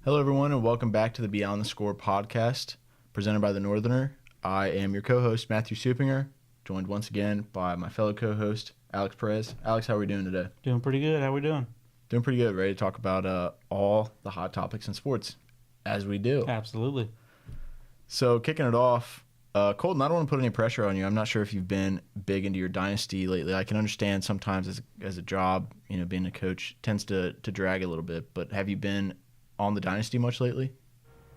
Hello, everyone, and welcome back to the Beyond the Score podcast, presented by The Northerner. I am your co-host, Matthew Supinger, joined once again by my fellow co-host, Alex Perez. Alex, how are we doing today? Doing pretty good. How we doing? Doing pretty good. Ready to talk about all the hot topics in sports, as we do. Absolutely. So, kicking it off, Colton, I don't want to put any pressure on you. I'm not sure if you've been big into your dynasty lately. I can understand sometimes as a job, being a coach tends to drag a little bit, but have you been on the dynasty much lately?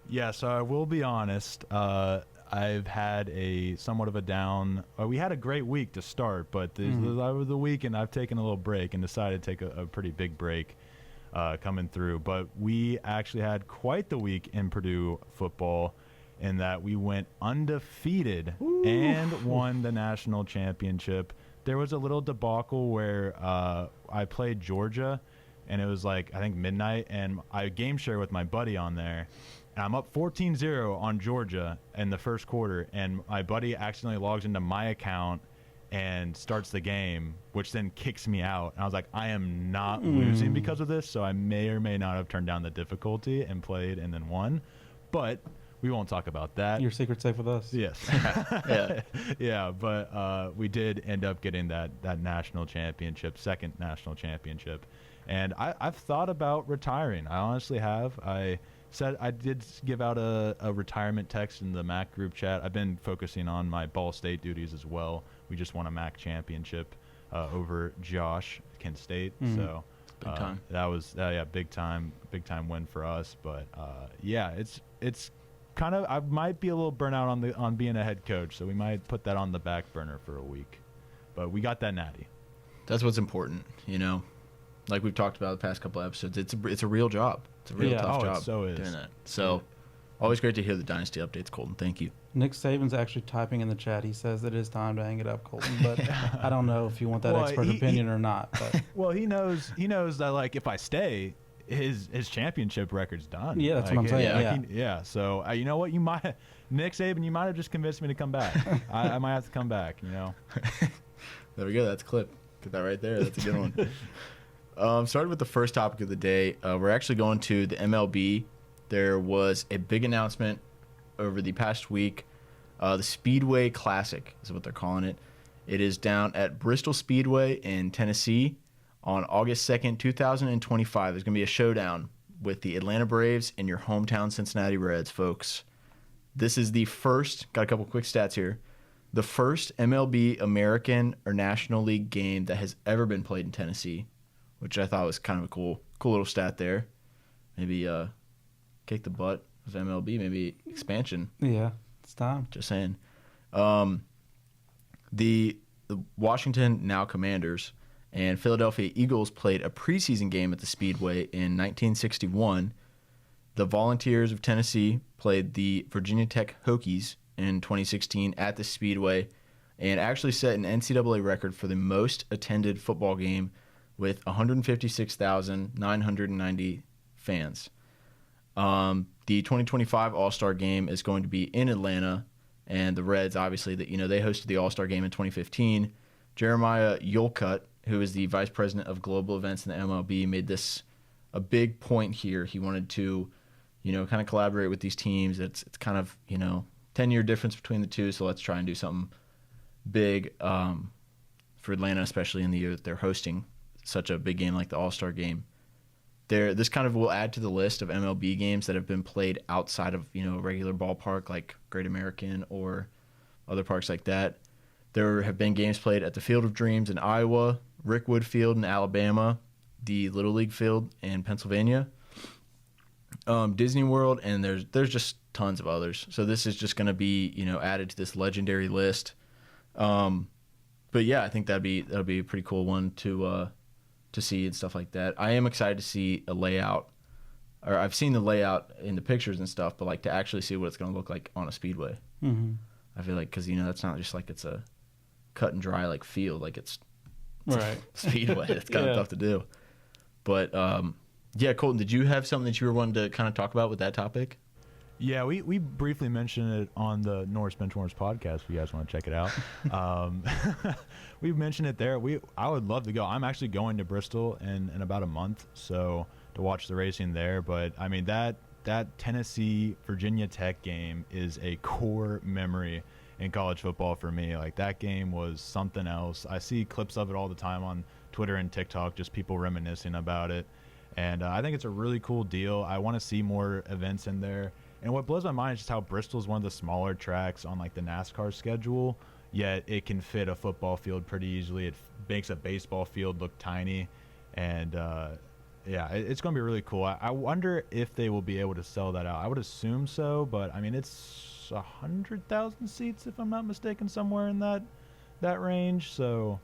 Yeah, so I will be honest. I've had a somewhat of a down. We had a great week to start, but over the weekend I've taken a little break and decided to take a pretty big break coming through. But we actually had quite the week in Purdue football in that we went undefeated and won the national championship. There was a little debacle where I played Georgia, and it was I think midnight, and I game share with my buddy on there. And I'm up 14-0 on Georgia in the first quarter, and my buddy accidentally logs into my account and starts the game, which then kicks me out. And I was like, I am not losing because of this, so I may or may not have turned down the difficulty and played and then won. But we won't talk about that. Your secret's safe with us. Yes. Yeah, but we did end up getting that national championship, second national championship. And I've thought about retiring. I honestly have. I did give out a retirement text in the MAC group chat. I've been focusing on my Ball State duties as well. We just won a MAC championship over Josh, Kent State. So Big time. that was big time win for us. But it's kind of, I might be a little burnt out on being a head coach, so we might put that on the back burner for a week. But we got that natty. That's what's important, Like we've talked about the past couple episodes, it's a real job. It's a real tough job doing that. So, always great to hear the dynasty updates, Colton. Thank you. Nick Saban's actually typing in the chat. He says that it is time to hang it up, Colton. But I don't know if you want that expert opinion or not. But. Well, he knows that if I stay, his championship record's done. Yeah, that's what I'm saying. So you know what? Nick Saban, you might have just convinced me to come back. I might have to come back. There we go. That's a clip. Get that right there. That's a good one. Starting with the first topic of the day, we're actually going to the MLB. There was a big announcement over the past week. The Speedway Classic is what they're calling it. It is down at Bristol Speedway in Tennessee on August 2nd, 2025. There's going to be a showdown with the Atlanta Braves and your hometown Cincinnati Reds, folks. This is the first, got a couple quick stats here, the first MLB American or National League game that has ever been played in Tennessee, which I thought was kind of a cool little stat there. Maybe kick the butt of MLB, maybe expansion. Yeah, it's time. Just saying. The Washington, now Commanders, and Philadelphia Eagles played a preseason game at the Speedway in 1961. The Volunteers of Tennessee played the Virginia Tech Hokies in 2016 at the Speedway and actually set an NCAA record for the most attended football game with 156,990 fans. The 2025 All-Star Game is going to be in Atlanta, and the Reds, obviously, they hosted the All-Star Game in 2015. Jeremiah Yolcutt, who is the Vice President of Global Events in the MLB, made this a big point here. He wanted to, kind of collaborate with these teams. It's kind of, 10-year difference between the two, so let's try and do something big for Atlanta, especially in the year that they're hosting such a big game like the All-Star Game. This kind of will add to the list of MLB games that have been played outside of a regular ballpark like Great American or other parks like that. There have been games played at the Field of Dreams in Iowa, Rickwood Field in Alabama, the Little League Field in Pennsylvania, Disney World, and there's just tons of others. So this is just going to be added to this legendary list. But yeah, I think that'd be a pretty cool one to see and stuff like that. I am excited to see a layout, or I've seen the layout in the pictures and stuff, but to actually see what it's going to look like on a speedway. Mm-hmm. I feel like because that's not just it's a cut and dry field, it's right speedway. It's kind of tough to do. But yeah, Colton, did you have something that you were wanting to kind of talk about with that topic? Yeah, we briefly mentioned it on the Norris Benchwarmers podcast. If you guys want to check it out, we mentioned it there. I would love to go. I'm actually going to Bristol in about a month, so to watch the racing there. But I mean that that Tennessee Virginia Tech game is a core memory in college football for me. Like, that game was something else. I see clips of it all the time on Twitter and TikTok, just people reminiscing about it. And I think it's a really cool deal. I want to see more events in there. And what blows my mind is just how Bristol is one of the smaller tracks on like the NASCAR schedule, yet it can fit a football field pretty easily. It makes a baseball field look tiny. And yeah, it's going to be really cool. I wonder if they will be able to sell that out. I would assume so, but I mean, it's 100,000 seats if I'm not mistaken, somewhere in that range. So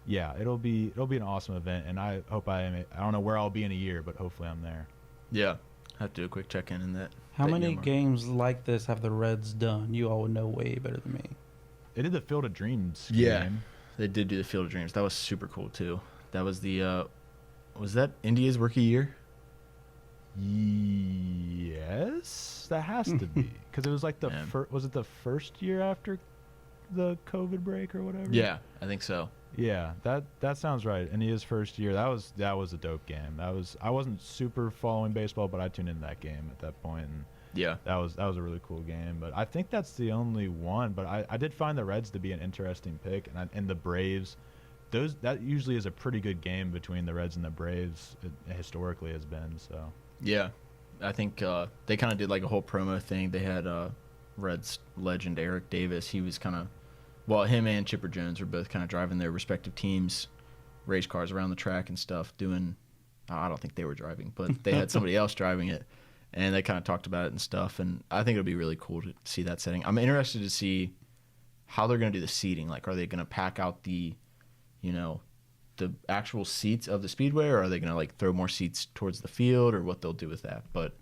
yeah, it'll be an awesome event, and I hope I don't know where I'll be in a year, but hopefully I'm there. Yeah, I have to do a quick check-in in that. How many games like this have the Reds done? You all would know way better than me. They did the Field of Dreams Yeah, game. they did do the Field of Dreams. That was super cool too. That was the was that India's rookie year? Yes, that has to be, because it was like was it the first year after the COVID break or whatever? Yeah, I think so. Yeah, that sounds right. And his first year, that was a dope game. I wasn't super following baseball, but I tuned into that game at that point, and yeah, that was a really cool game. But I think that's the only one. But I did find the Reds to be an interesting pick, and the Braves. That usually is a pretty good game between the Reds and the Braves. It historically has been so. Yeah, I think they kind of did like a whole promo thing. They had Reds legend Eric Davis. He was kind of, well, him and Chipper Jones were both kind of driving their respective teams' race cars around the track and stuff, doing, I don't think they were driving, but they had somebody else driving it, and they kind of talked about it and stuff, and I think it'll be really cool to see that setting. I'm interested to see how they're going to do the seating. Like, are they going to pack out the actual seats of the speedway, or are they going to like throw more seats towards the field, or what they'll do with that? But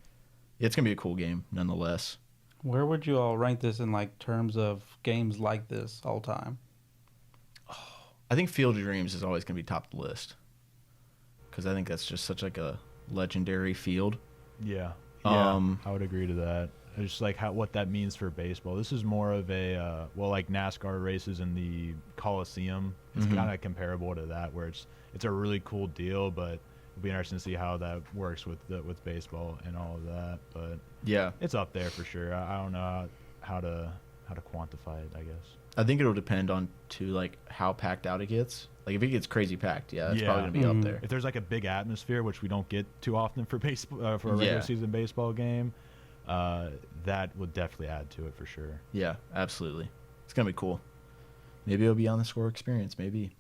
it's going to be a cool game nonetheless. Where would you all rank this in like terms of games like this all time? I think Field of Dreams is always going to be top of the list, because I think that's just such like a legendary field. Yeah, I would agree to that. Just like what that means for baseball. This is more of a like NASCAR races in the Coliseum. It's kind of comparable to that, where it's a really cool deal, but it'll be interesting to see how that works with baseball and all of that. But yeah, it's up there for sure. I don't know how to quantify it, I guess. I think it'll depend on like how packed out it gets. Like if it gets crazy packed, it's probably gonna be up there. If there's like a big atmosphere, which we don't get too often for baseball for a regular season baseball game, that would definitely add to it for sure. Yeah, absolutely. It's gonna be cool. Maybe it'll be on the Score Experience. Maybe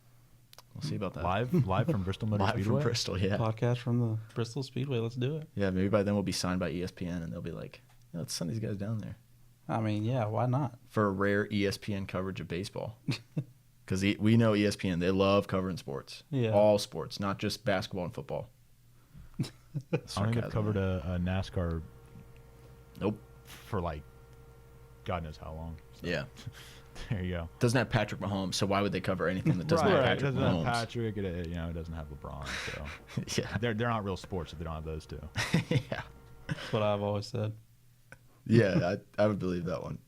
we'll see about that. Live from Bristol Motor Speedway. Live from Bristol, yeah. Podcast from the Bristol Speedway. Let's do it. Yeah, maybe by then we'll be signed by ESPN, and they'll be like, let's send these guys down there. I mean, yeah, why not? For rare ESPN coverage of baseball. Because we know ESPN, they love covering sports. Yeah. All sports, not just basketball and football. I don't think I've covered a NASCAR. Nope. For like, God knows how long. So. Yeah. There you go. Doesn't have Patrick Mahomes, so why would they cover anything that doesn't have Patrick Mahomes? It doesn't have Patrick. It doesn't have LeBron. So yeah, they're not real sports if they don't have those two. Yeah. That's what I've always said. Yeah, I would believe that one.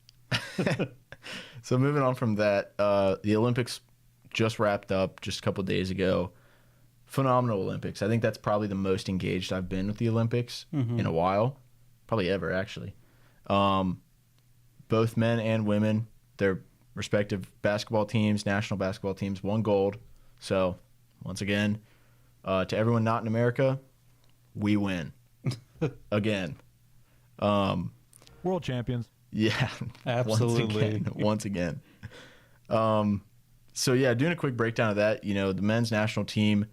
So moving on from that, the Olympics just wrapped up just a couple of days ago. Phenomenal Olympics. I think that's probably the most engaged I've been with the Olympics in a while. Probably ever, actually. Both men and women, their respective basketball teams, national basketball teams, won gold. So, once again, to everyone not in America, we win. Again. World champions. Yeah. Absolutely. Once again. So, yeah, doing a quick breakdown of that, the men's national team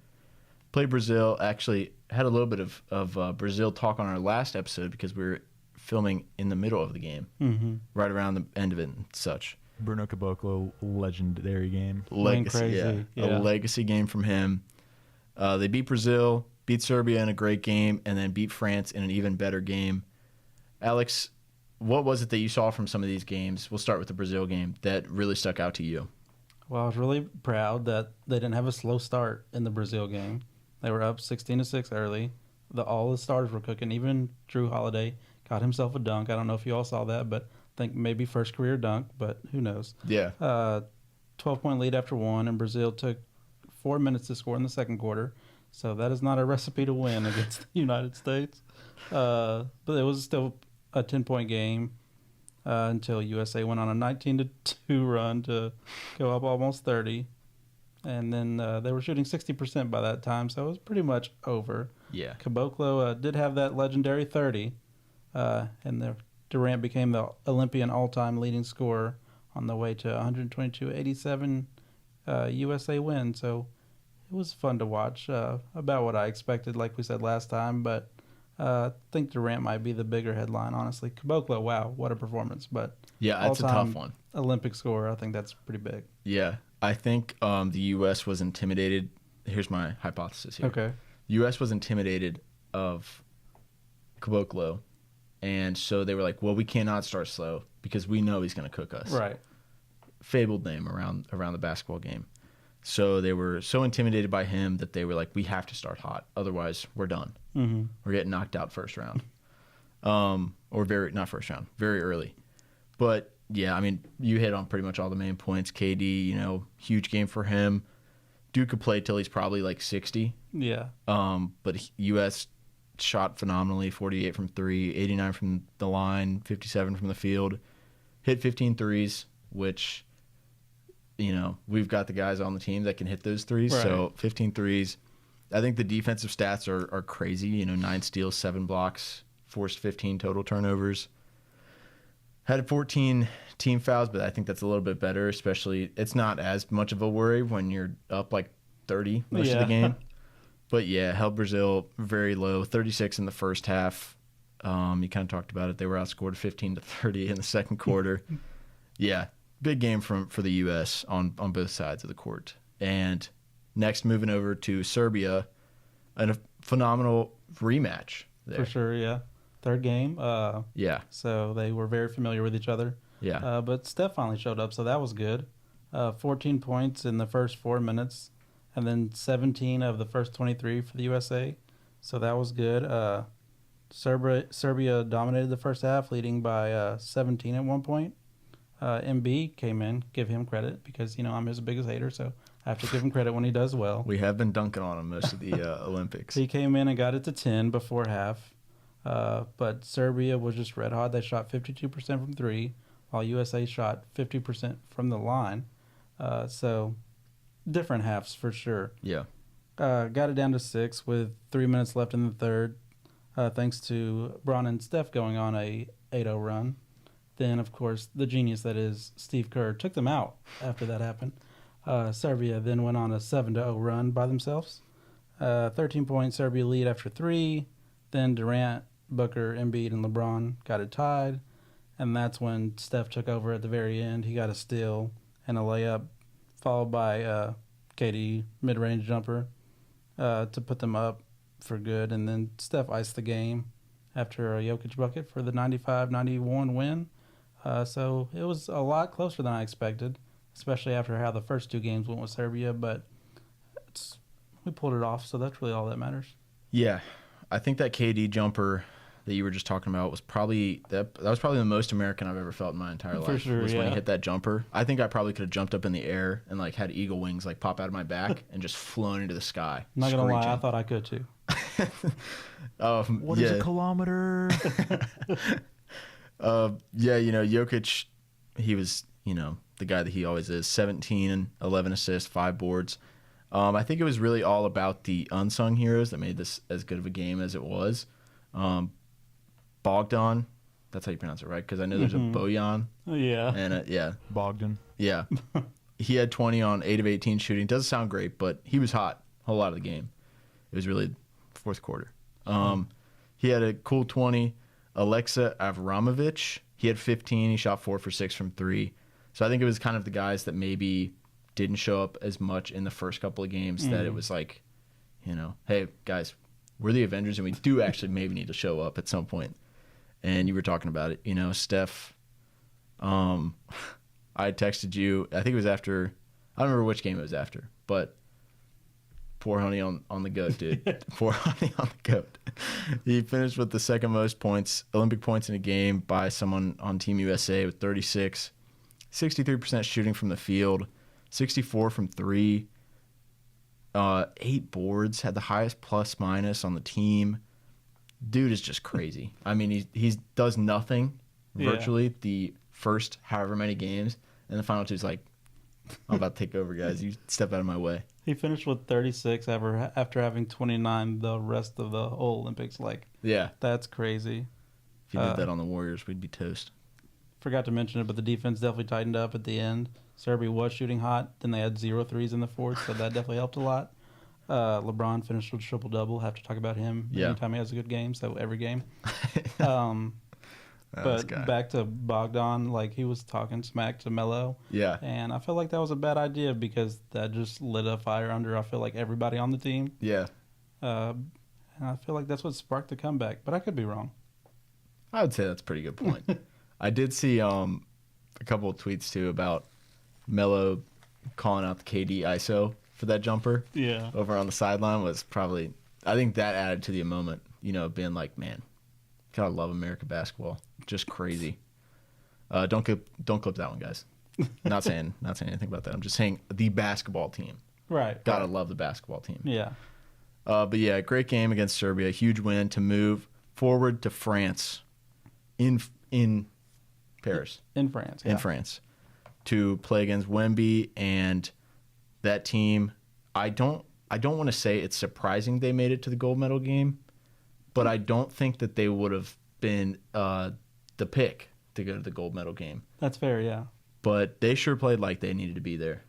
played Brazil. Actually, had a little bit of Brazil talk on our last episode because we were filming in the middle of the game, right around the end of it and such. Bruno Caboclo, legendary game. Legacy, a legacy game from him. They beat Brazil, beat Serbia in a great game, and then beat France in an even better game. Alex, what was it that you saw from some of these games? We'll start with the Brazil game that really stuck out to you. Well, I was really proud that they didn't have a slow start in the Brazil game. They were up 16-6 early. All the starters were cooking. Even Drew Holiday got himself a dunk. I don't know if you all saw that, but I think maybe first career dunk, but who knows. Yeah. 12-point lead after one, and Brazil took 4 minutes to score in the second quarter. So that is not a recipe to win against the United States. But it was still a 10-point game until USA went on a 19-2 run to go up almost 30. And then they were shooting 60% by that time, so it was pretty much over. Yeah. Caboclo did have that legendary 30, and Durant became the Olympian all-time leading scorer on the way to 122-87 USA win. So it was fun to watch, about what I expected, like we said last time. But I think Durant might be the bigger headline, honestly. Caboclo, wow, what a performance! But Yeah, it's a tough one. Olympic scorer, I think that's pretty big. Yeah, I think the U.S. was intimidated. Here's my hypothesis here. Okay. The U.S. was intimidated of Caboclo, and so they were like, well, we cannot start slow because we know he's going to cook us. Right. Fabled name around the basketball game. So they were so intimidated by him that they were like, we have to start hot. Otherwise, we're done. Mm-hmm. We're getting knocked out first round. Not first round, very early. But, yeah, I mean, you hit on pretty much all the main points. KD, huge game for him. Duke could play till he's probably like 60. Yeah. But U.S. shot phenomenally, 48 from 3, 89 from the line, 57 from the field. Hit 15 threes, which, we've got the guys on the team that can hit those threes. Right. So 15 threes. I think the defensive stats are crazy. 9 steals, 7 blocks, forced 15 total turnovers. Had 14 team fouls, but I think that's a little bit better, especially it's not as much of a worry when you're up like 30 most of the game. But, yeah, held Brazil very low, 36 in the first half. You kind of talked about it. They were outscored 15-30 in the second quarter. Yeah, big game for the U.S. on both sides of the court. And next, moving over to Serbia, and a phenomenal rematch there. For sure, yeah. Third game. Yeah. So they were very familiar with each other. Yeah. But Steph finally showed up, so that was good. 14 points in the first 4 minutes, and then 17 of the first 23 for the USA. So that was good. Serbia dominated the first half, leading by 17 at one point. MB came in, give him credit, because, I'm his biggest hater, so I have to give him credit when he does well. We have been dunking on him most of the Olympics. He came in and got it to 10 before half. But Serbia was just red hot. They shot 52% from 3, while USA shot 50% from the line. So different halves for sure. Yeah. Got it down to 6 with 3 minutes left in the third, thanks to Bron and Steph going on a 8-0 run. Then, of course, the genius that is Steve Kerr took them out after that happened. Serbia then went on a 7-0 run by themselves. 13-point Serbia lead after 3. Then Durant, Booker, Embiid, and LeBron got it tied. And that's when Steph took over at the very end. He got a steal and a layup, followed by KD mid-range jumper to put them up for good. And then Steph iced the game after a Jokic bucket for the 95-91 win. So it was a lot closer than I expected, especially after how the first 2 games went with Serbia. But we pulled it off, so that's really all that matters. Yeah. I think that KD jumper that you were just talking about was probably that was probably the most American I've ever felt in my entire life. For sure, was when yeah. he hit that jumper. I think I probably could have jumped up in the air and like had eagle wings like pop out of my back and just flown into the sky. I'm not gonna lie, I screeching. thought I could too. What is a kilometer? Jokic, he was, the guy that he always is, 17 and 11 assists, 5 boards. I think it was really all about the unsung heroes that made this as good of a game as it was. Bogdan, that's how you pronounce it, right? Because I know there's a Bojan. Yeah. And, Bogdan. Yeah. He had 20 on 8 of 18 shooting. Doesn't sound great, but he was hot a whole lot of the game. It was really fourth quarter. He had a cool 20. Alexa Avramovic, he had 15. He shot 4 for 6 from 3. So I think it was kind of the guys that maybe didn't show up as much in the first couple of games that it was like, hey, guys, we're the Avengers, and we do actually maybe need to show up at some point. And you were talking about it, Steph. I texted you, I think it was after, I don't remember which game it was after, but poor Honey on the goat, dude. Poor Honey on the goat. He finished with the second most points, Olympic points in a game by someone on Team USA with 36, 63% shooting from the field, 64 from 3. 8 boards, had the highest plus minus on the team. Dude is just crazy. I mean, he does nothing virtually the first however many games, and the final two is like, I'm about to take over, guys. You step out of my way. He finished with 36 after having 29 the rest of the whole Olympics. Like, Yeah. that's crazy. If you did that on the Warriors, we'd be toast. Forgot to mention it, but the defense definitely tightened up at the end. Serbia was shooting hot. Then they had 0 threes in the fourth, so that definitely helped a lot. LeBron finished with triple-double. Have to talk about him anytime he has a good game, so every game. But back to Bogdan, like he was talking smack to Melo. Yeah. And I feel like that was a bad idea because that just lit a fire under, I feel like, everybody on the team. Yeah. And I feel like that's what sparked the comeback, but I could be wrong. I would say that's a pretty good point. I did see a couple of tweets, too, about Melo calling out the KD ISO for that jumper. Yeah. Over on the sideline was probably, I think that added to the moment, being like, man, gotta love American basketball. Just crazy. Don't clip that one, guys. Not saying anything about that. I'm just saying the basketball team. Right. Gotta love the basketball team. Yeah. But yeah, great game against Serbia. Huge win to move forward to France in Paris. In France. Yeah. In France to play against Wemby and that team. I don't want to say it's surprising they made it to the gold medal game, but I don't think that they would have been the pick to go to the gold medal game. That's fair, yeah. But they sure played like they needed to be there.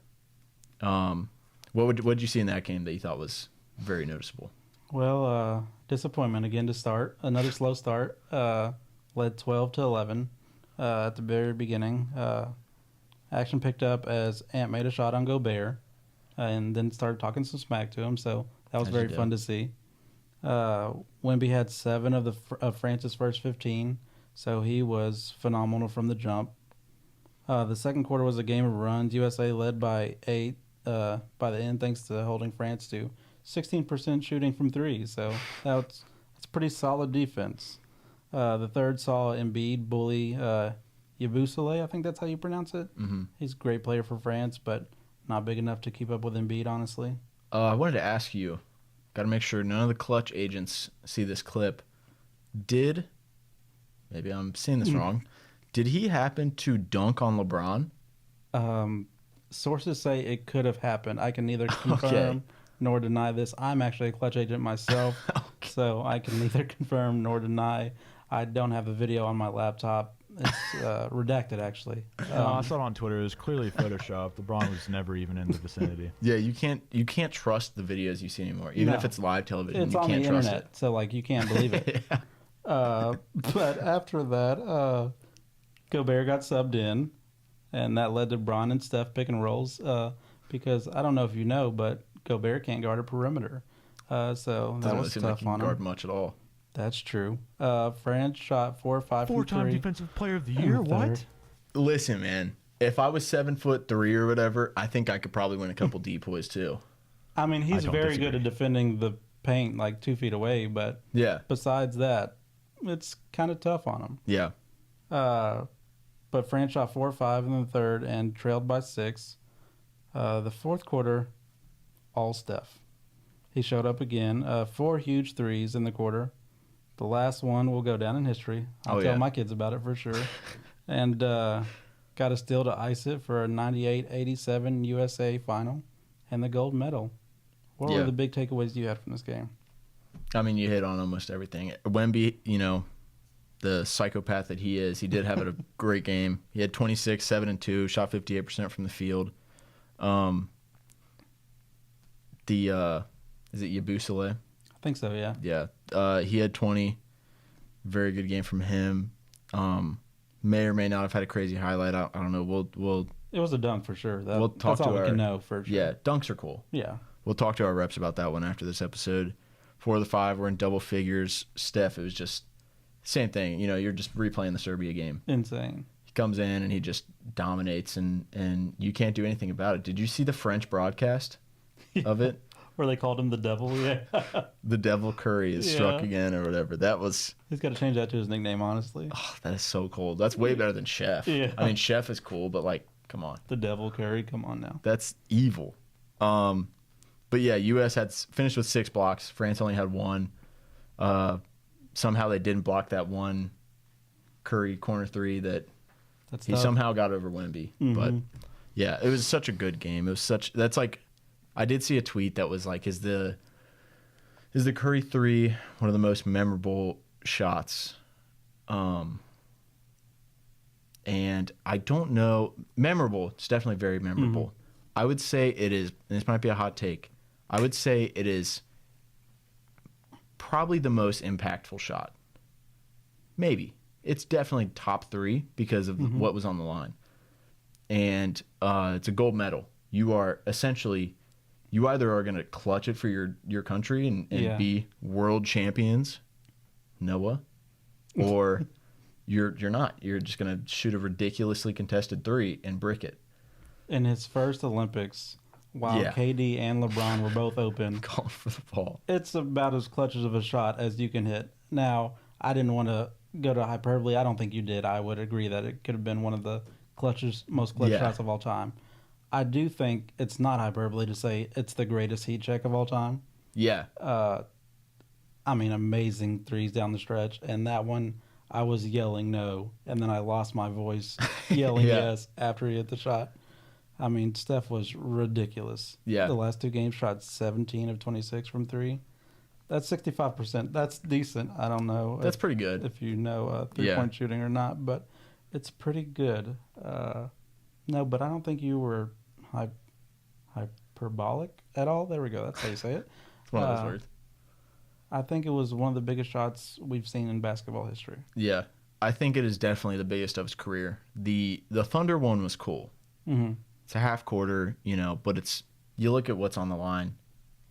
What did you see in that game that you thought was very noticeable? Well, disappointment again to start. Another slow start. Led 12-11 at the very beginning. Action picked up as Ant made a shot on Gobert and then started talking some smack to him. So that was very fun to see. Wemby had 7 of France's first 15, so he was phenomenal from the jump. The second quarter was a game of runs. USA led by 8 by the end, thanks to holding France to 16% shooting from 3. So that's pretty solid defense. The third saw Embiid bully Yabusele, I think that's how you pronounce it. Mm-hmm. He's a great player for France, but not big enough to keep up with Embiid, honestly. I wanted to ask you, got to make sure none of the clutch agents see this clip. Maybe I'm seeing this wrong, did he happen to dunk on LeBron? Sources say it could have happened. I can neither confirm nor deny this. I'm actually a clutch agent myself, so I can neither confirm nor deny. I don't have the video on my laptop. It's redacted, actually. I saw it on Twitter. It was clearly photoshopped. LeBron was never even in the vicinity. Yeah, you can't trust the videos you see anymore, even if it's live television. It's you on can't the trust internet, it. so like you can't believe it. But after that, Gobert got subbed in, and that led to Bron and Steph pick and rolls. Because I don't know if you know, but Gobert can't guard a perimeter, so that was tough on him. Guard much at all. That's true. France shot 4 or 5 from 3. 4-time defensive player of the year. What? Listen, man. If I was 7'3" or whatever, I think I could probably win a couple depoys too. I mean, he's very disagree. good at defending the paint like 2 feet away, but Yeah. besides that, it's kind of tough on him. Yeah. But France shot 4 or 5 in the third and trailed by 6. The fourth quarter, all Steph. He showed up again. 4 huge threes in the quarter. The last one will go down in history. I'll tell my kids about it for sure. And got a steal to ice it for a 98-87 USA final and the gold medal. What were the big takeaways you had from this game? I mean, you hit on almost everything. Wemby, the psychopath that he is, he did have a great game. He had 26, 7 and 2, shot 58% from the field. Is it Yabusele? I think so, yeah. Yeah. He had 20. Very good game from him. May or may not have had a crazy highlight. I don't know. We'll It was a dunk for sure. We'll talk that's all to we can know for sure. Yeah, dunks are cool. Yeah. We'll talk to our reps about that one after this episode. 4 of the 5 were in double figures. Steph, it was just same thing. You're just replaying the Serbia game. Insane. He comes in and he just dominates, and you can't do anything about it. Did you see the French broadcast of it? Where they called him the devil, yeah. The Devil Curry is struck again or whatever. That was... He's got to change that to his nickname, honestly. Oh, that is so cool. That's way better than Chef. Yeah. I mean, Chef is cool, but, come on. The Devil Curry, come on now. That's evil. But yeah, U.S. had finished with 6 blocks. France only had 1. Somehow they didn't block that one Curry corner 3 that he tough. somehow got over Wemby. But yeah, it was such a good game. It was that's like, I did see a tweet that was like, is the Curry 3 one of the most memorable shots? And I don't know. Memorable. It's definitely very memorable. I would say it is, and this might be a hot take, I would say it is probably the most impactful shot. Maybe. It's definitely top 3 because of what was on the line. And it's a gold medal. You are essentially, you either are going to clutch it for your country and be world champions, Noah, or you're not. You're just going to shoot a ridiculously contested 3 and brick it. In his first Olympics, while KD and LeBron were both open, Calling for the ball. It's about as clutches of a shot as you can hit. Now, I didn't want to go to hyperbole. I don't think you did. I would agree that it could have been one of the most clutch shots of all time. I do think it's not hyperbole to say it's the greatest heat check of all time. Yeah. I mean, amazing threes down the stretch. And that one, I was yelling no, and then I lost my voice yelling yes after he hit the shot. I mean, Steph was ridiculous. Yeah. The last 2 games shot 17 of 26 from 3. That's 65%. That's decent. I don't know. That's pretty good. If you know three-point shooting or not, but it's pretty good. No, but I don't think you were hyperbolic at all. There we go. That's how you say it. It's one of those words. I think it was one of the biggest shots we've seen in basketball history. Yeah. I think it is definitely the biggest of his career. The Thunder one was cool. Mm-hmm. It's a half quarter, but you look at what's on the line.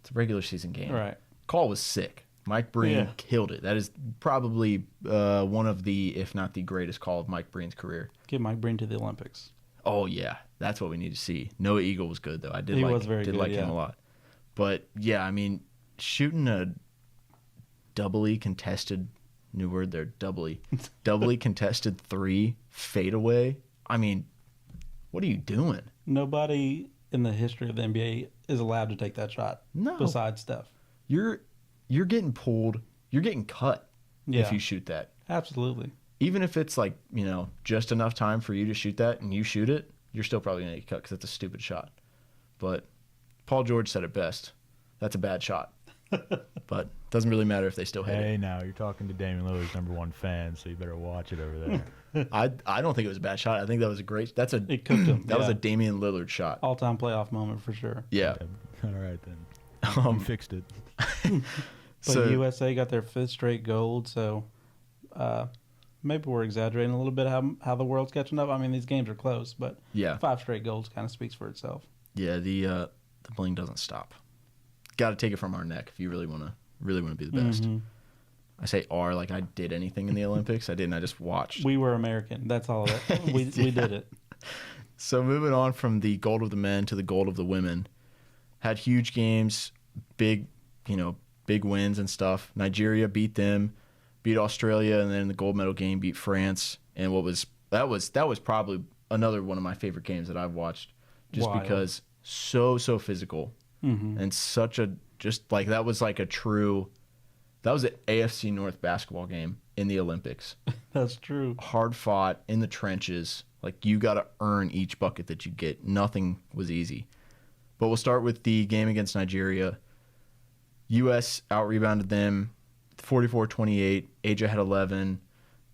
It's a regular season game. Right. Call was sick. Mike Breen killed it. That is probably one of the, if not the greatest call of Mike Breen's career. Get Mike Breen to the Olympics. Oh, yeah. That's what we need to see. Noah Eagle was good, though. I did like him a lot. But, yeah, I mean, shooting a doubly contested, new word there, doubly contested 3 fadeaway. I mean, what are you doing? Nobody in the history of the NBA is allowed to take that shot. No. Besides Steph. You're getting pulled. You're getting cut if you shoot that. Absolutely. Even if it's like, just enough time for you to shoot that and you shoot it, you're still probably going to get cut because it's a stupid shot. But Paul George said it best. That's a bad shot. But it doesn't really matter if they still hit it. Hey, now you're talking to Damian Lillard's #1 fan, so you better watch it over there. I don't think it was a bad shot. I think that was a great. It cooked him. That was a Damian Lillard shot. All-time playoff moment for sure. Yeah. All right then. You fixed it. But USA got their 5th straight gold, so maybe we're exaggerating a little bit how the world's catching up. I mean, these games are close, but 5 straight golds kind of speaks for itself. Yeah, the bling doesn't stop. Got to take it from our neck if you really want to be the best. Mm-hmm. I say "are" like I did anything in the Olympics. I didn't. I just watched. We were American. That's all. We did it. So moving on from the gold of the men to the gold of the women, had huge games, big wins and stuff. Nigeria beat them, beat Australia, and then in the gold medal game beat France. And that was probably another one of my favorite games that I've watched, just because so physical and such a that was an AFC North basketball game in the Olympics. That's true. Hard fought in the trenches. Like, you got to earn each bucket that you get. Nothing was easy. But we'll start with the game against Nigeria. U.S. out-rebounded them 44-28. Aja had 11.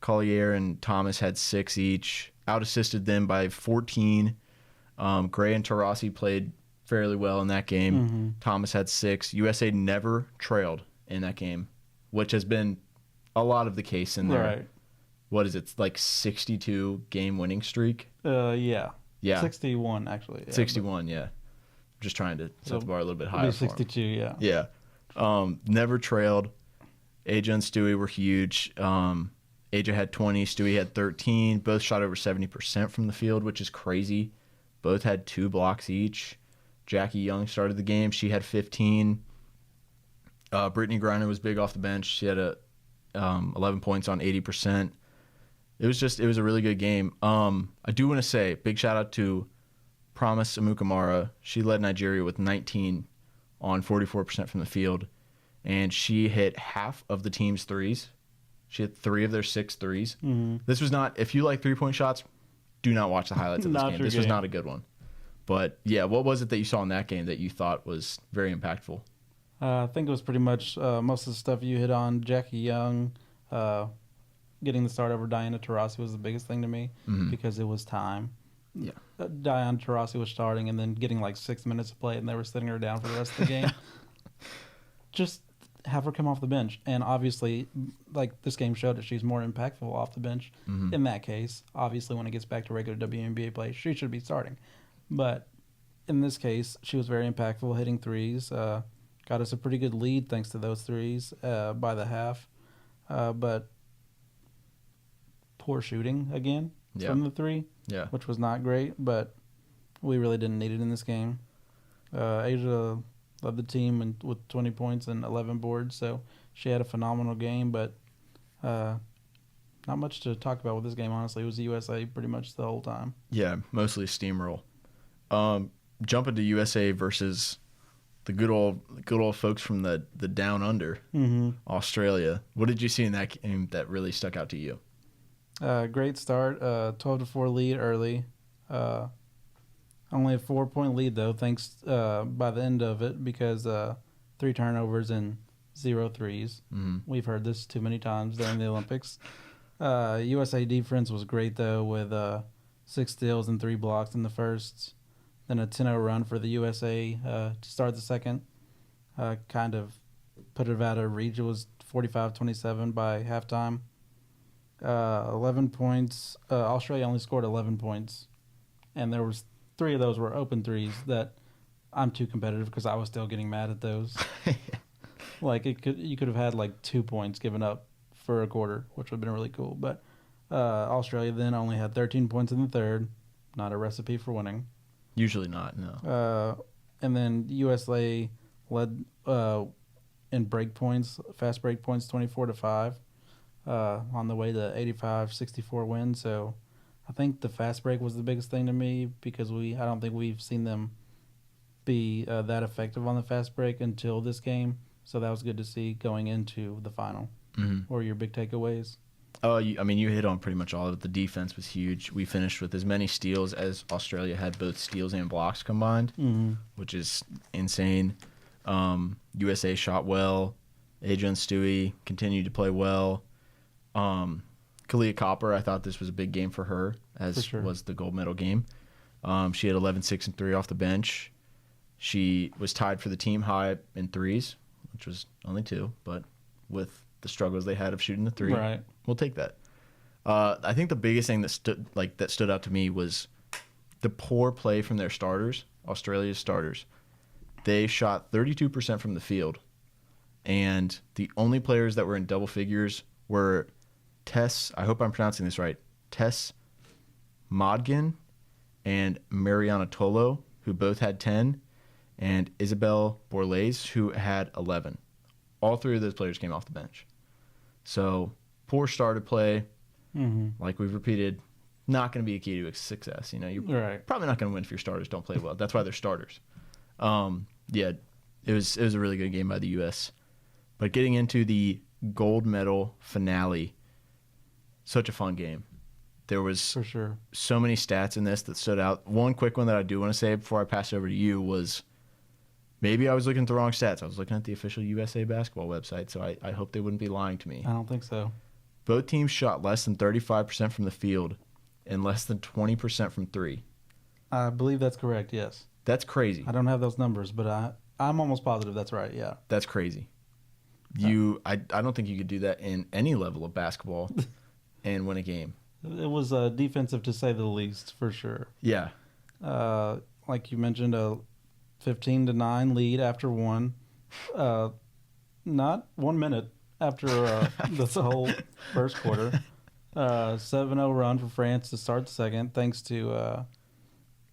Collier and Thomas had 6 each. Out-assisted them by 14. Gray and Taurasi played fairly well in that game. Mm-hmm. Thomas had 6. USA never trailed in that game, which has been a lot of the case in their, right. What is it, like 62 game winning streak? Yeah. 61, Yeah. actually. Yeah, 61, yeah. Just trying to set the bar a little bit higher. 62, yeah. Yeah. Never trailed. Aja and Stewie were huge. Aja had 20, Stewie had 13. Both shot over 70% from the field, which is crazy. Both had 2 blocks each. Jackie Young started the game. She had 15. Brittany Griner was big off the bench. She had 11 points on 80%. It was a really good game. I do want to say big shout out to Promise Amukamara. She led Nigeria with 19 on 44% from the field, and she hit half of the team's threes. She hit 3 of their 6 threes. Mm-hmm. This was not, if you like 3-point shots, do not watch the highlights of this Not game. your This was game. not a good one. But yeah, what was it that you saw in that game that you thought was very impactful? I think it was pretty much most of the stuff you hit on. Jackie Young getting the start over Diana Taurasi was the biggest thing to me because it was time. Yeah. Diana Taurasi was starting and then getting like 6 minutes to play, and they were sitting her down for the rest of the game. Just have her come off the bench. And obviously, like this game showed that she's more impactful off the bench. In that case, obviously, when it gets back to regular WNBA play, she should be starting. But in this case, she was very impactful, hitting threes. Got us a pretty good lead thanks to those threes by the half. But poor shooting again from the three, which was not great. But we really didn't need it in this game. Asia led the team with 20 points and 11 boards, so she had a phenomenal game. But not much to talk about with this game, honestly. It was the USA pretty much the whole time. Yeah, mostly steamroll. Jumping to USA versus the good old folks from the down under, Australia. What did you see in that game that really stuck out to you? Great start, 12-4 lead early. Only a 4-point lead though, thanks by the end of it because 3 turnovers and 0 threes. We've heard this too many times during the Olympics. USA defense was great though with 6 steals and 3 blocks in the first. Then a 10-0 run for the USA to start the second. Kind of put it out of reach. It was 45-27 by halftime. 11 points. Australia only scored 11 points. And there was 3 of those were open threes that I'm too competitive because I was still getting mad at those. Like you could have had like 2 points given up for a quarter, which would have been really cool. But Australia then only had 13 points in the third. Not a recipe for winning. Usually not, no. And then USA led in break points, fast break points, 24-5, on the way to 85-64 win. So I think the fast break was the biggest thing to me because I don't think we've seen them be that effective on the fast break until this game. So that was good to see going into the final. What were your big takeaways? Oh, you hit on pretty much all of it. The defense was huge. We finished with as many steals as Australia had, both steals and blocks combined, which is insane. USA shot well. Aja and Stewie continued to play well. Kalia Copper, I thought this was a big game for her, as was the gold medal game. She had 11, 6, and 3 off the bench. She was tied for the team high in threes, which was only 2, but with the struggles they had of shooting the 3, we'll take that. I think the biggest thing that stood out to me was the poor play from their starters, Australia's starters. They shot 32% from the field, and the only players that were in double figures were Tess, I hope I'm pronouncing this right, Tess Modgin and Mariana Tolo, who both had 10, and Isabel Borlase, who had 11. All 3 of those players came off the bench. So, poor starter play, like we've repeated, not going to be a key to success. You're probably not going to win if your starters don't play well. That's why they're starters. It was a really good game by the U.S. But getting into the gold medal finale, such a fun game. There was For sure. so many stats in this that stood out. One quick one that I do want to say before I pass it over to you was maybe I was looking at the wrong stats. I was looking at the official USA basketball website, so I hope they wouldn't be lying to me. I don't think so. Both teams shot less than 35% from the field and less than 20% from 3. I believe that's correct, yes. That's crazy. I don't have those numbers, but I'm almost positive that's right, yeah. That's crazy. I don't think you could do that in any level of basketball and win a game. It was defensive to say the least, for sure. Yeah. Like you mentioned, a 15-9 lead after 1. Not 1 minute after the whole first quarter. 7-0 run for France to start the second, thanks to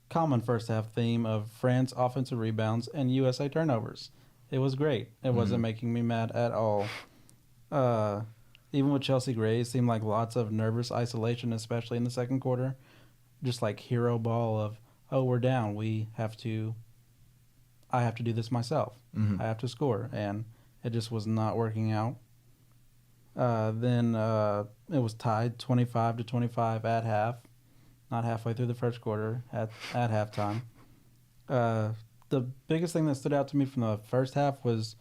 common first half theme of France offensive rebounds and USA turnovers. It was great. It wasn't making me mad at all. Even with Chelsea Gray, it seemed like lots of nervous isolation, especially in the second quarter. Just like hero ball of, oh, we're down. We have to I have to do this myself. Mhm. I have to score, and it just was not working out. Then it was tied 25-25 at half, not halfway through the first quarter, at halftime. The biggest thing that stood out to me from the first half was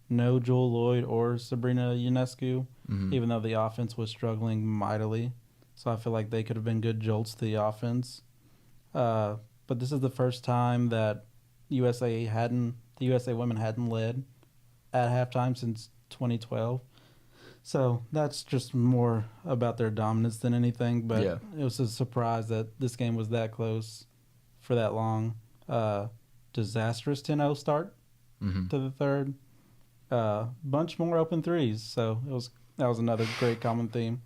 no Joel Lloyd or Sabrina Ionescu, Mhm. even though the offense was struggling mightily. So I feel like they could have been good jolts to the offense. But this is the first time that the USA women hadn't led at halftime since 2012. So that's just more about their dominance than anything. But Yeah. it was a surprise that this game was that close for that long. Disastrous 10-0 start Mhm. to the third. Bunch more open threes. So that was another great common theme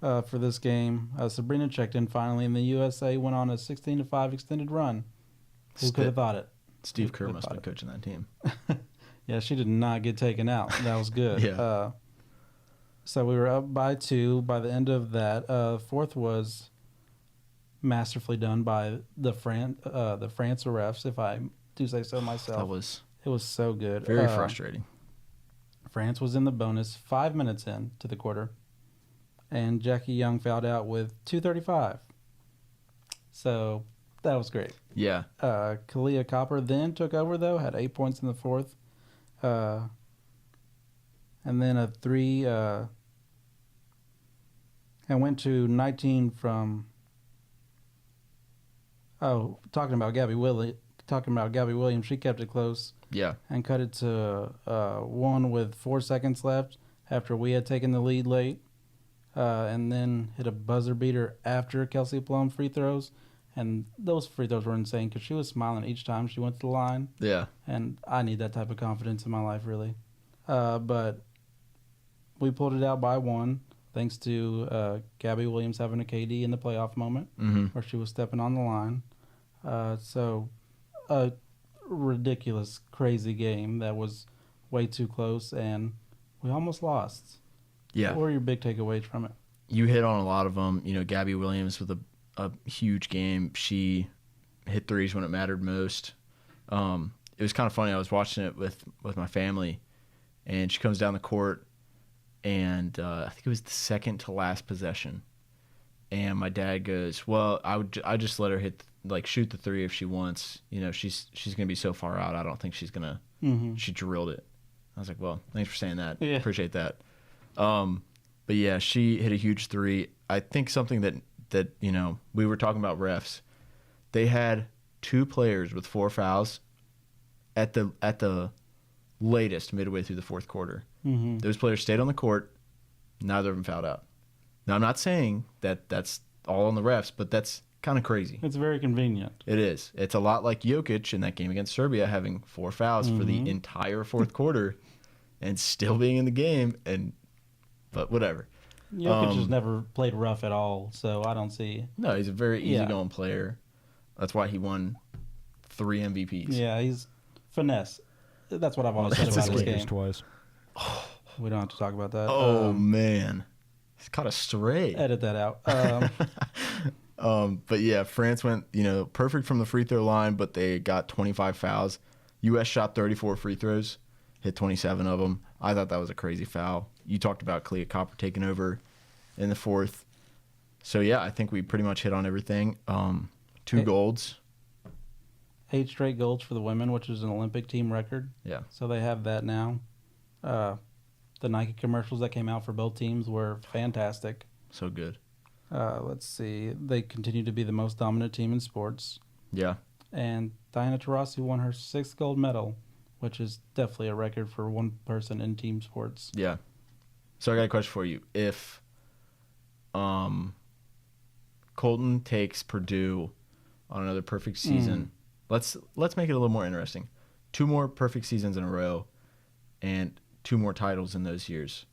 for this game. Sabrina checked in finally, and the USA went on a 16-5 extended run. Who could have thought it? Steve Who Kerr could've must have been thought coaching that team. Yeah, she did not get taken out. That was good. Yeah. So we were up by 2 by the end of that. Fourth was masterfully done by the France refs, if I do say so myself. It was so good. Very frustrating. France was in the bonus 5 minutes in to the quarter, and Jackie Young fouled out with 2:35. So that was great. Yeah. Kalia Copper then took over, though, had 8 points in the fourth. And then a 3, and went to 19 from. Oh, talking about Gabby Williams, she kept it close Yeah. and cut it to 1 with 4 seconds left after we had taken the lead late, and then hit a buzzer beater after Kelsey Plum free throws. And those free throws were insane because she was smiling each time she went to the line. Yeah. And I need that type of confidence in my life, really. But we pulled it out by 1, thanks to Gabby Williams having a KD in the playoff moment where she was stepping on the line. So a ridiculous, crazy game that was way too close, and we almost lost. Yeah. What were your big takeaways from it? You hit on a lot of them. You know, Gabby Williams with a huge game. She hit threes when it mattered most. It was kind of funny. I was watching it with my family, and she comes down the court, and I think it was the second to last possession. And my dad goes, "Well, I just let her shoot the three if she wants. You know, she's gonna be so far out. I don't think she's gonna." She drilled it. I was like, "Well, thanks for saying that. Yeah. Appreciate that." But yeah, she hit a huge three. I think something that you know, we were talking about refs. They had 2 players with 4 fouls at the latest midway through the fourth quarter. Those players stayed on the court. Neither of them fouled out. Now, I'm not saying that that's all on the refs, but that's kind of crazy. It's very convenient. It is. It's a lot like Jokic in that game against Serbia having 4 fouls for the entire fourth quarter and still being in the game. But whatever. Jokic has never played rough at all, so I don't see. No, he's a very easygoing player. That's why he won 3 MVPs. Yeah, he's finesse. That's what I've always said That's about his his Lakers game. twice. We don't have to talk about that. Oh, man. He's caught a stray. Edit that out. But yeah, France went, you know, perfect from the free throw line, but they got 25 fouls. U.S. shot 34 free throws, hit 27 of them. I thought that was a crazy foul. You talked about Kalia Copper taking over in the fourth. So yeah, I think we pretty much hit on everything. 2 golds. 8 straight golds for the women, which is an Olympic team record. Yeah. So they have that now. The Nike commercials that came out for both teams were fantastic. So good. Let's see. They continue to be the most dominant team in sports. Yeah. And Diana Taurasi won her 6th gold medal, which is definitely a record for one person in team sports. Yeah. So I got a question for you. If Colton takes Purdue on another perfect season, let's make it a little more interesting. 2 more perfect seasons in a row and 2 more titles in those years.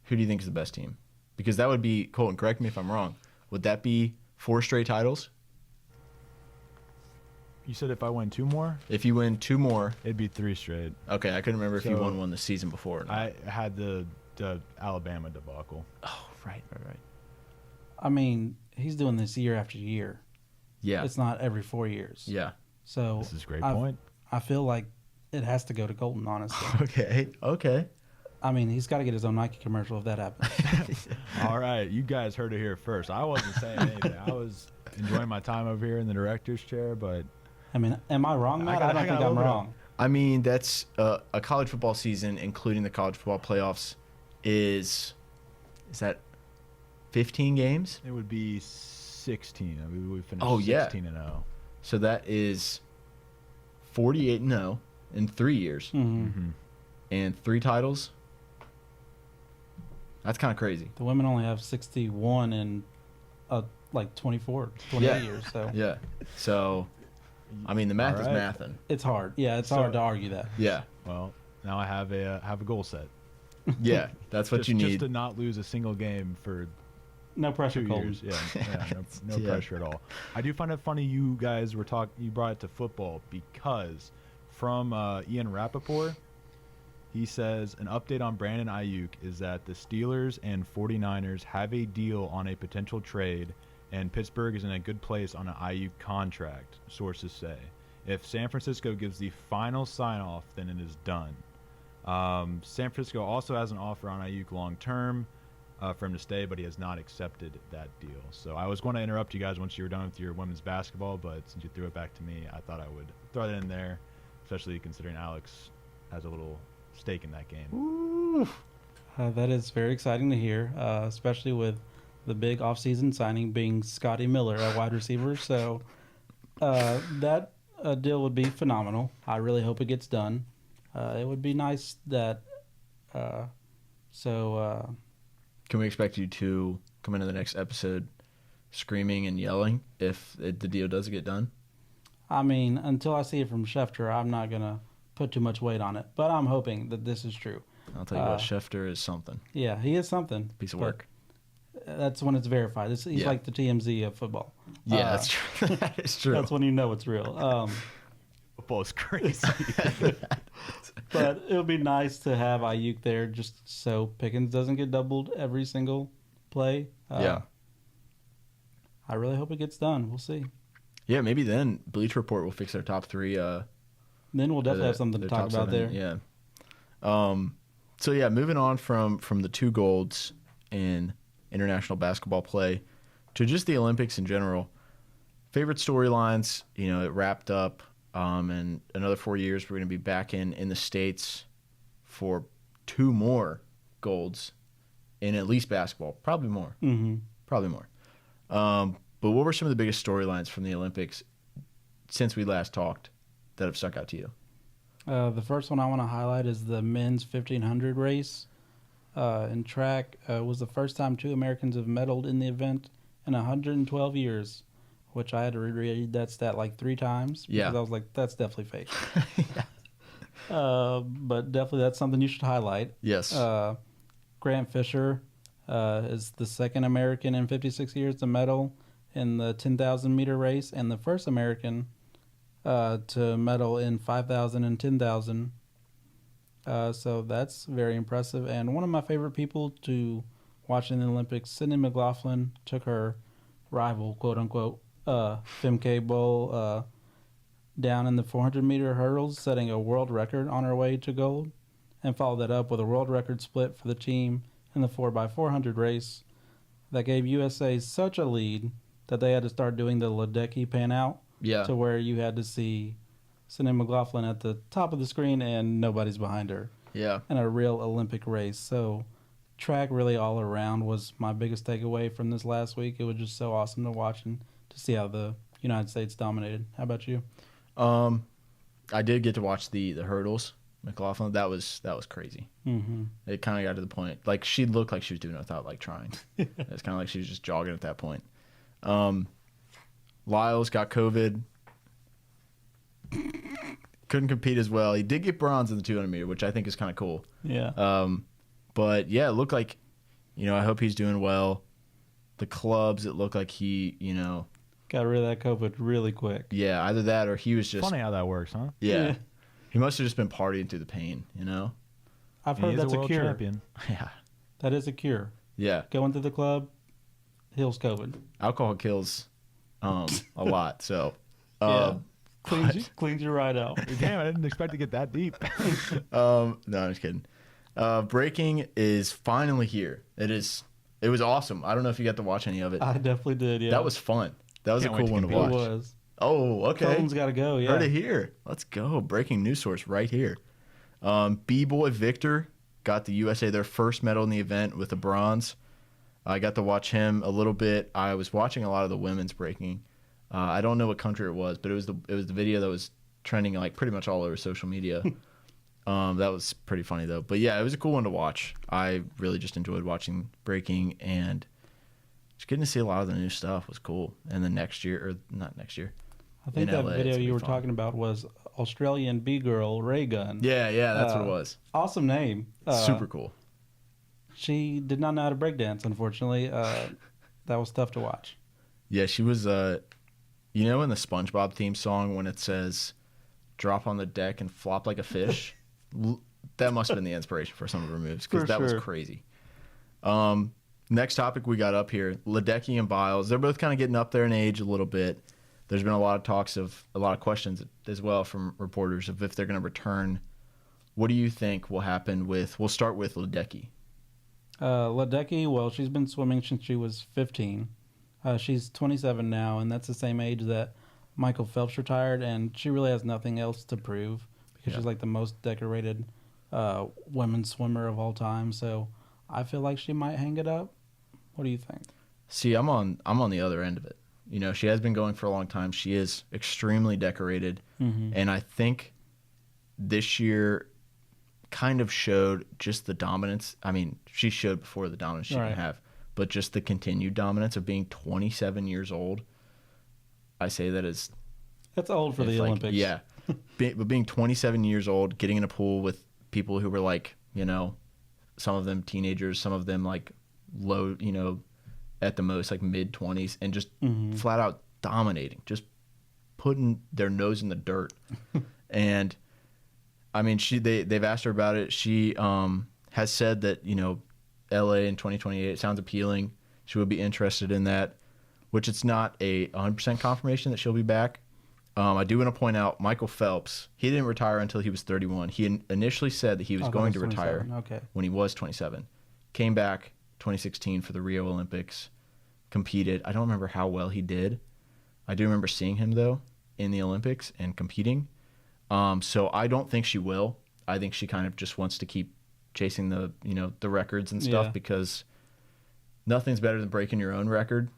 Who do you think is the best team? Because that would be, Colton, correct me if I'm wrong, would that be 4 straight titles? You said if I win 2 more, If you win 2 more, it'd be 3 straight. okay, I couldn't remember if you So, won one the season before or not. I had the Alabama debacle. Oh, right. I mean, he's doing this year after year. Yeah. It's not every 4 years. Yeah. So This is a great I've- point. I feel like it has to go to Colton, honestly. Okay. I mean, he's got to get his own Nike commercial if that happens. All right, you guys heard it here first. I wasn't saying anything. I was enjoying my time over here in the director's chair, but I mean, am I wrong, Matt? I don't think I'm wrong. I mean, that's a college football season, including the college football playoffs, is that 15 games? it would be 16. I mean, we finished Oh, yeah. 16-0. So that is 48-0 in 3 years Mm-hmm. and 3 titles. That's kind of crazy. The women only have 61 in like 28 years. So Yeah. So, I mean, the math is All right. mathing. it's hard. Yeah, it's hard to argue that. Yeah. Well, now I have a goal set. Yeah. That's what just, you need. Just to not lose a single game for No pressure, 2 Colton. years. Yeah, no Yeah. pressure at all. I do find it funny you guys you brought it to football because from Ian Rappaport, he says an update on Brandon Ayuk is that the Steelers and 49ers have a deal on a potential trade, and Pittsburgh is in a good place on an Ayuk contract, sources say. If San Francisco gives the final sign-off, then it is done. San Francisco also has an offer on Ayuk long-term for him to stay, but he has not accepted that deal. So I was going to interrupt you guys once you were done with your women's basketball, but since you threw it back to me, I thought I would throw that in there, especially considering Alex has a little stake in that game. Ooh. That is very exciting to hear, especially with the big offseason signing being Scotty Miller at wide receiver. So that deal would be phenomenal. I really hope it gets done. It would be nice that Can we expect you to come into the next episode screaming and yelling if the deal doesn't get done? I mean, until I see it from Schefter, I'm not going to put too much weight on it. But I'm hoping that this is true. I'll tell you what, Schefter is something. Yeah, he is something. Piece of but work. That's when it's verified. He's Yeah. like the TMZ of football. Yeah, that's true. That is true. That's when you know it's real. Football is crazy. But it would be nice to have Ayuk there just so Pickens doesn't get doubled every single play. Yeah. I really hope it gets done. We'll see. Yeah, maybe then Bleach Report will fix their top 3. Then we'll definitely have something to their talk top about 7, there. Yeah. So yeah, moving on from the 2 golds in international basketball play to just the Olympics in general. Favorite storylines, it wrapped up. In another 4 years, we're going to be back in the States for 2 more golds in at least basketball. Probably more. Mm-hmm. Probably more. But what were some of the biggest storylines from the Olympics since we last talked that have stuck out to you? The first one I want to highlight is the men's 1500 race. In track, was the first time 2 Americans have medaled in the event in 112 years, which I had to reread that stat like 3 times. Yeah. Because I was like, that's definitely fake. Yeah. But definitely that's something you should highlight. Yes. Grant Fisher is the second American in 56 years to medal in the 10,000 meter race and the first American to medal in 5,000 and 10,000. So that's very impressive. And one of my favorite people to watch in the Olympics, Sydney McLaughlin, took her rival, quote unquote, Femke Bol down in the 400 meter hurdles, setting a world record on her way to gold, and followed that up with a world record split for the team in the 4x400 race that gave USA such a lead that they had to start doing the Ledecky pan out Yeah. to where you had to see Sydney McLaughlin at the top of the screen and nobody's behind her Yeah. in a real Olympic race. So track really all around was my biggest takeaway from this last week. It was just so awesome to watch and to see how the United States dominated. How about you? I did get to watch the hurdles. McLaughlin, that was crazy. Mm-hmm. It kind of got to the point. Like, she looked like she was doing it without, like, trying. It's kind of like she was just jogging at that point. Lyles got COVID. Couldn't compete as well. He did get bronze in the 200 meter, which I think is kind of cool. Yeah. But, yeah, it looked like, I hope he's doing well. The clubs, it looked like he, Got rid of that COVID really quick. yeah, either that or he was just. Funny how that works, huh? Yeah. He must have just been partying through the pain, I've heard He's that's a a world cure. champion. Yeah. That is a cure. Yeah. Go into the club, heals COVID. Alcohol kills a lot. So, Yeah. Cleans you right out. Damn, I didn't expect to get that deep. No, I'm just kidding. Breaking is finally here. It was awesome. I don't know if you got to watch any of it. I definitely did, yeah. That was fun. That was Can't a wait cool to one to compete. watch. It was. Oh, okay. Someone's got to go, yeah. Heard it here. Let's go. Breaking news source right here. B-Boy Victor got the USA their first medal in the event with a bronze. I got to watch him a little bit. I was watching a lot of the women's breaking. I don't know what country it was, but it was the video that was trending like pretty much all over social media. That was pretty funny though. But yeah, it was a cool one to watch. I really just enjoyed watching breaking, and just getting to see a lot of the new stuff was cool. And then next year, or not next year, I think in that LA, video it's you were gonna be fun. talking about was Australian B-girl Ray Gun. Yeah, that's what it was. Awesome name. Super cool. She did not know how to breakdance, unfortunately. That was tough to watch. Yeah, she was. You know, in the SpongeBob theme song when it says "drop on the deck and flop like a fish," that must have been the inspiration for some of her moves, because For that was sure. crazy. Next topic we got up here: Ledecky and Biles. They're both kind of getting up there in age a little bit. There's been a lot of questions as well from reporters of if they're going to return. What do you think will happen with? We'll start with Ledecky. Ledecky, well, she's been swimming since she was 15. She's 27 now, and that's the same age that Michael Phelps retired, and she really has nothing else to prove because she's like the most decorated women's swimmer of all time. So I feel like she might hang it up. What do you think? See, I'm on the other end of it. You know, she has been going for a long time. She is extremely decorated, and I think this year kind of showed just the dominance. I mean, she showed before the dominance she can have, but just the continued dominance of being 27 years old. I say that as That's old for the Olympics. Yeah, but being 27 years old, getting in a pool with people who were like, you know, some of them teenagers, some of them like low, you know, at the most like mid 20s, and just flat out dominating, just putting their nose in the dirt. And I mean, they've asked her about it. She has said that, you know, LA in 2028 sounds appealing. She would be interested in that, which it's not a 100% confirmation that she'll be back. I do want to point out Michael Phelps. He didn't retire until he was 31. He initially said that he was going to retire when he was 27. Came back 2016 for the Rio Olympics, competed. I don't remember how well he did. I do remember seeing him though in the Olympics and competing. So I don't think she will. I think she kind of just wants to keep chasing the, you know, the records and stuff, because nothing's better than breaking your own record.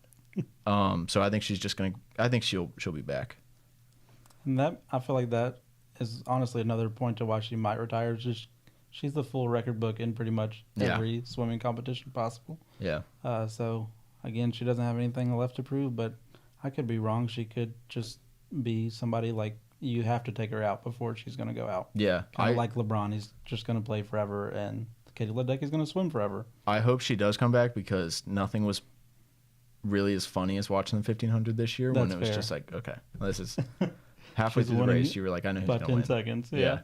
So I think she's just gonna. I think she'll be back. And that, I feel like that is honestly another point to why she might retire. Is just she's the full record book in pretty much every swimming competition possible. Yeah. So again, she doesn't have anything left to prove, but I could be wrong. She could just be somebody like you have to take her out before she's going to go out. Yeah. Kind of like LeBron. He's just going to play forever, and Katie Ledecky is going to swim forever. I hope she does come back, because nothing was really as funny as watching the 1500 this year. That's when it was fair. just like, okay, this is halfway She's through the winning race. You were like, I know who's About going 10 to win. seconds. Yeah.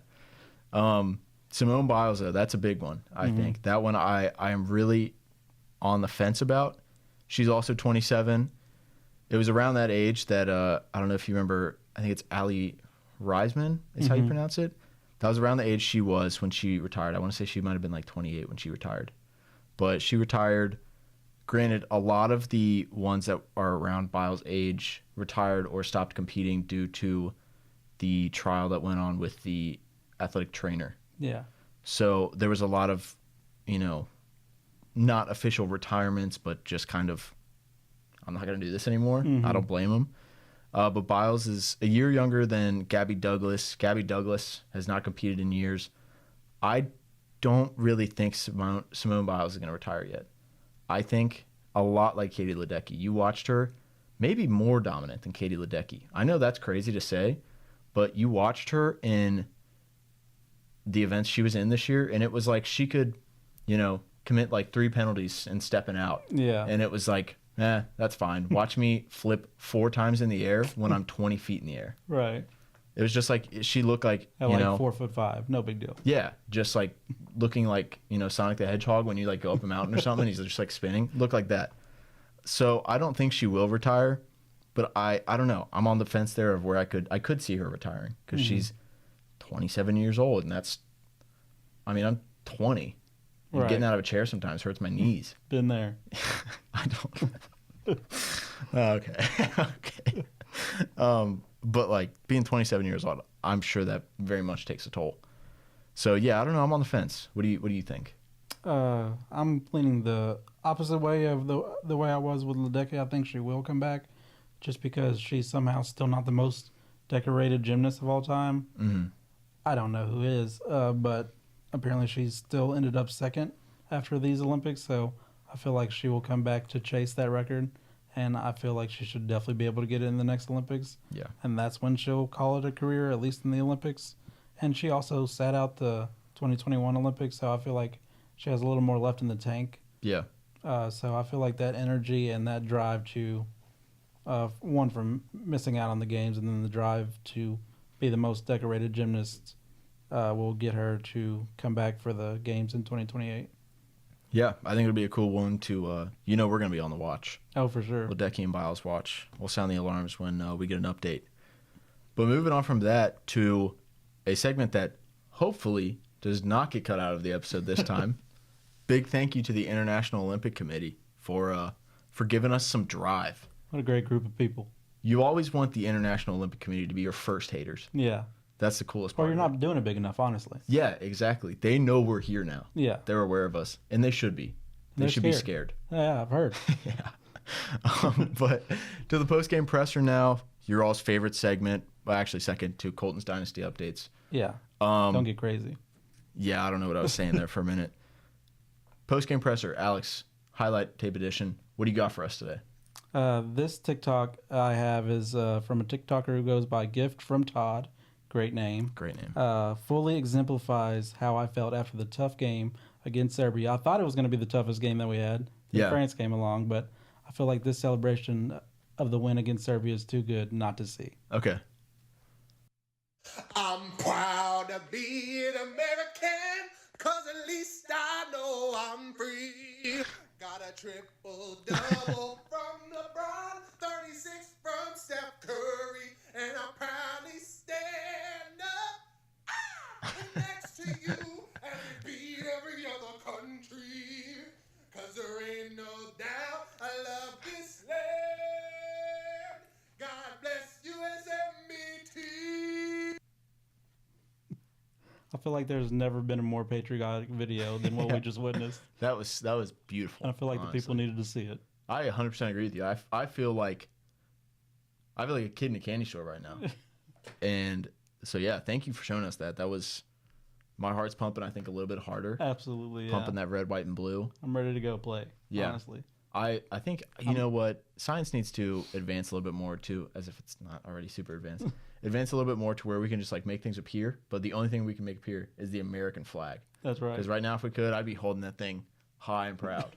Simone Biles, though, that's a big one. I think that one I am really on the fence about. She's also 27. It was around that age that I don't know if you remember. I think it's Ali Reisman is how you pronounce it. That was around the age she was when she retired. I want to say she might have been like 28 when she retired, but she retired. Granted, a lot of the ones that are around Biles' age retired or stopped competing due to the trial that went on with the athletic trainer. Yeah. So there was a lot of, you know, not official retirements, but just kind of, I'm not going to do this anymore. I don't blame him. But Biles is a year younger than Gabby Douglas. Gabby Douglas has not competed in years. I don't really think Simone Biles is going to retire yet. I think a lot like Katie Ledecky. You watched her, maybe more dominant than Katie Ledecky. I know that's crazy to say, but you watched her in the events she was in this year, and it was like she could, you know, commit like 3 penalties and stepping out. Yeah. And it was like, that's fine. Watch me flip 4 times in the air when I'm 20 feet in the air. Right. It was just like, she looked like, At you like know, 4'5", no big deal. yeah, just like looking like, you know, Sonic the Hedgehog when you like go up a mountain or something. He's just like spinning. Look like that. So I don't think she will retire. But I don't know. I'm on the fence there of where I could see her retiring because she's 27 years old, and I'm 20. And Right. getting out of a chair sometimes hurts my knees. Been there. I don't. Okay. Okay. But like being 27 years old, I'm sure that very much takes a toll. So yeah, I don't know. I'm on the fence. What do you think? I'm leaning the opposite way of the way I was with Ledecky. I think she will come back, just because she's somehow still not the most decorated gymnast of all time. Mm-hmm. I don't know who is, but apparently she's still ended up second after these Olympics. So I feel like she will come back to chase that record, and I feel like she should definitely be able to get it in the next Olympics. Yeah. And that's when she'll call it a career, at least in the Olympics. And she also sat out the 2021 Olympics, so I feel like she has a little more left in the tank. Yeah. So I feel like that energy and that drive to, one, from missing out on the games, and then the drive to be the most decorated gymnast will get her to come back for the games in 2028. Yeah, I think it'll be a cool one to, we're going to be on the watch. Oh, for sure. Ledecky and Biles watch. We'll sound the alarms when we get an update. But moving on from that to a segment that hopefully does not get cut out of the episode this time. Big thank you to the International Olympic Committee for giving us some drive. What a great group of people. You always want the International Olympic Committee to be your first haters. Yeah. That's the coolest Or part. you're of it. not doing it big enough, honestly. Yeah, exactly. They know we're here now. Yeah. They're aware of us, and they should be. They should be scared. Yeah, I've heard. Yeah. But to the post-game presser now, your all's favorite segment. Well, actually second to Colton's Dynasty updates. Yeah. Don't get crazy. Yeah, I don't know what I was saying there for a minute. Post-game presser, Alex, highlight tape edition. What do you got for us today? This TikTok I have is from a TikToker who goes by Gift from Todd. Great name. Great name. Fully exemplifies how I felt after the tough game against Serbia. I thought it was going to be the toughest game that we had. Yeah. France came along, but I feel like this celebration of the win against Serbia is too good not to see. Okay. I'm proud to be an American, 'cause at least I know I'm free. Got a triple-double from LeBron, 36 from Steph Curry, and I proudly stand up next to you and beat every other country. 'Cause there ain't no doubt I love this land. God bless USMET. I feel like there's never been a more patriotic video than what we just witnessed. That was beautiful. I feel like honestly. the people needed to see it. I 100% agree with you. I feel like a kid in a candy store right now. And so yeah, thank you for showing us that. That was my heart's pumping, I think, a little bit harder. Absolutely, yeah. Pumping that red, white, and blue. I'm ready to go play, Yeah. honestly. I think, you know what? Science needs to advance a little bit more too, as if it's not already super advanced. Advance a little bit more to where we can just like make things appear, but the only thing we can make appear is the American flag. That's right. Because right now, if we could, I'd be holding that thing high and proud.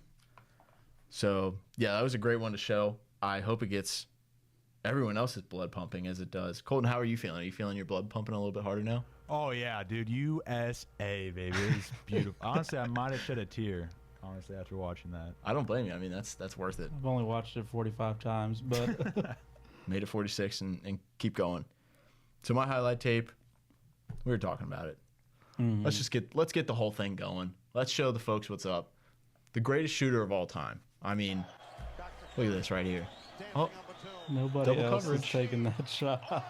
So, yeah, that was a great one to show. I hope it gets everyone else's blood pumping as it does. Colton, how are you feeling? Are you feeling your blood pumping a little bit harder now? Oh yeah, dude, USA, baby, it was beautiful. Honestly, I might have shed a tear. Honestly, after watching that, I don't blame you. I mean, that's worth it. I've only watched it 45 times, but Made it 46 and keep going. So my highlight tape, we were talking about it. Mm-hmm. Let's get the whole thing going. Let's show the folks what's up. The greatest shooter of all time. I mean, look at this right here. Oh, nobody Double else coverage. is taking that shot.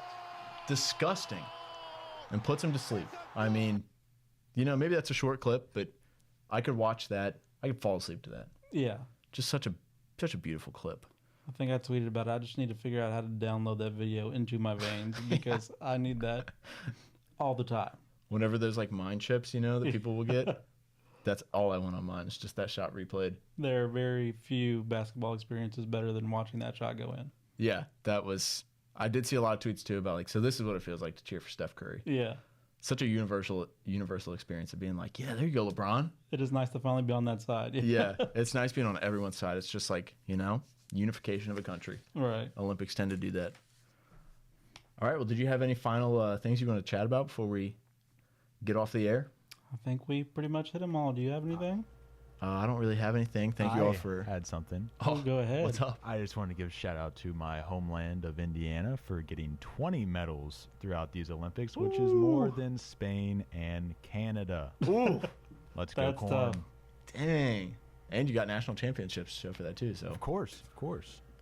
disgusting. And puts him to sleep. I mean, maybe that's a short clip, but I could watch that. I could fall asleep to that. Yeah. Just such a beautiful clip. I think I tweeted about it. I just need to figure out how to download that video into my veins because I need that all the time. Whenever there's like mind chips, that people will get, that's all I want on mine. It's just that shot replayed. There are very few basketball experiences better than watching that shot go in. Yeah, I did see a lot of tweets too about like, so this is what it feels like to cheer for Steph Curry. Yeah. Such a universal experience of being like, yeah, there you go, LeBron. It is nice to finally be on that side. Yeah, it's nice being on everyone's side. It's just like, unification of a country. Right. Olympics tend to do that. All right, well, did you have any final things you want to chat about before we get off the air? I think we pretty much hit them all. Do you have anything? I don't really have anything. Thank you all for. had something. Oh, go ahead. What's up? I just wanted to give a shout out to my homeland of Indiana for getting 20 medals throughout these Olympics, which is more than Spain and Canada. Ooh, Let's go, That's corn. tough. dang! And you got national championships to show for that too. So Of course.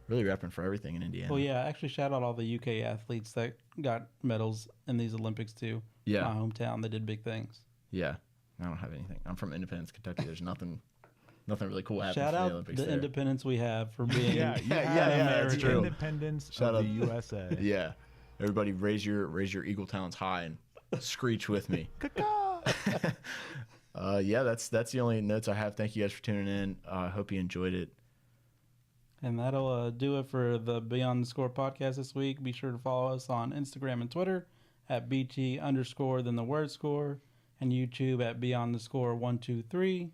really repping for everything in Indiana. Well, yeah, actually, shout out all the UK athletes that got medals in these Olympics, too. Yeah. My hometown, they did big things. Yeah, I don't have anything. I'm from Independence, Kentucky. There's nothing really cool happening Shout for the out Olympics the there. independence we have for being Yeah, that's the true. independence Shout of out. the USA. Yeah, everybody raise your Eagle talons high and screech with me. Yeah, that's the only notes I have. Thank you guys for tuning in. I hope you enjoyed it. And that'll do it for the Beyond the Score podcast this week. Be sure to follow us on Instagram and Twitter at BT_then the word score, and YouTube at Beyond the Score 123.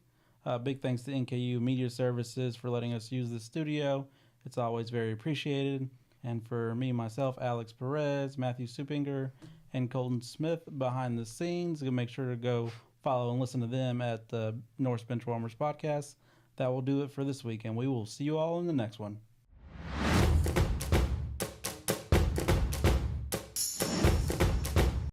Big thanks to NKU Media Services for letting us use the studio. It's always very appreciated. And for me, myself, Alex Perez, Matthew Supinger, and Colton Smith behind the scenes, make sure to go follow and listen to them at the North Bench Warmers podcast. That will do it for this week, and we will see you all in the next one.